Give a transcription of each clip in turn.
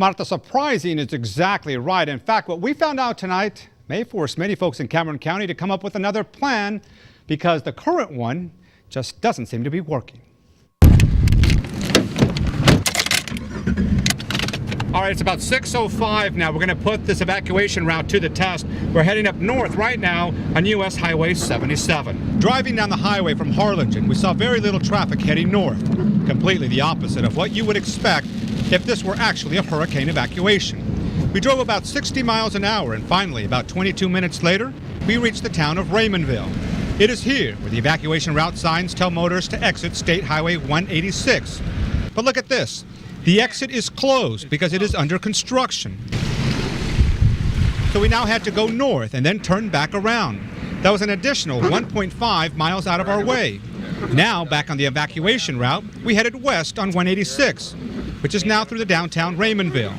Marta, surprising is exactly right. In fact, what we found out tonight may force many folks in Cameron County to come up with another plan because the current one just doesn't seem to be working. All right, it's about 6:05 now. We're going to put this evacuation route to the test. We're heading up north right now on U.S. Highway 77. Driving down the highway from Harlingen, we saw very little traffic heading north, completely the opposite of what you would expect if this were actually a hurricane evacuation. We drove about 60 miles an hour, and finally, about 22 minutes later, we reached the town of Raymondville. It is here where the evacuation route signs tell motorists to exit State Highway 186. But look at this. The exit is closed because it is under construction. So we now had to go north and then turn back around. That was an additional 1.5 miles out of our way. Now, back on the evacuation route, we headed west on 186, which is now through the downtown Raymondville.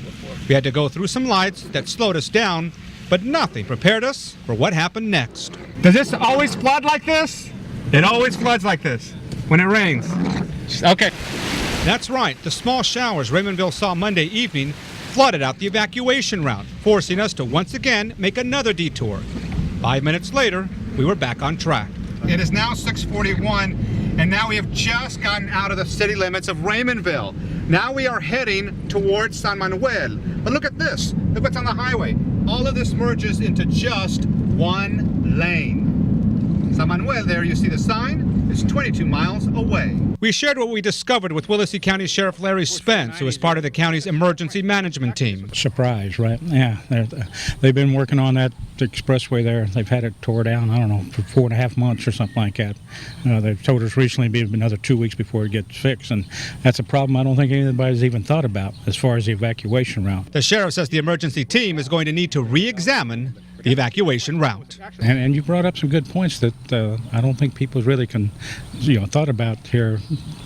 We had to go through some lights that slowed us down, but nothing prepared us for what happened next. Does this always flood like this? It always floods like this when it rains. Okay. That's right. The small showers Raymondville saw Monday evening flooded out the evacuation route, forcing us to once again make another detour. 5 minutes later, we were back on track. It is now 6:41, and now we have just gotten out of the city limits of Raymondville. Now we are heading towards San Manuel. But look at this. Look what's on the highway. All of this merges into just one lane. San Manuel, there you see the sign, is 22 miles away. We shared what we discovered with Willacy County Sheriff Larry Spence, who is part of the county's emergency management team. Surprise, right? Yeah, they've been working on that expressway there. They've had it tore down, I don't know, for 4.5 months or something like that. They've told us recently it'll be another 2 weeks before it gets fixed, and that's a problem I don't think anybody's even thought about as far as the evacuation route. The sheriff says the emergency team is going to need to re-examine the evacuation route. And you brought up some good points that I don't think people really thought about here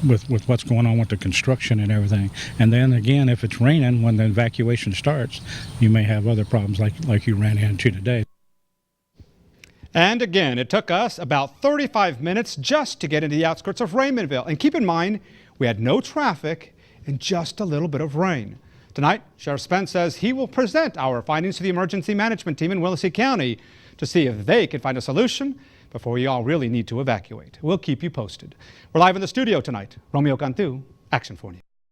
with what's going on with the construction and everything. And then again, if it's raining when the evacuation starts, you may have other problems like you ran into today. And again, it took us about 35 minutes just to get into the outskirts of Raymondville. And keep in mind, we had no traffic and just a little bit of rain. Tonight, Sheriff Spence says he will present our findings to the emergency management team in Willacy County to see if they can find a solution before we all really need to evacuate. We'll keep you posted. We're live in the studio tonight. Romeo Cantu, Action 4 News.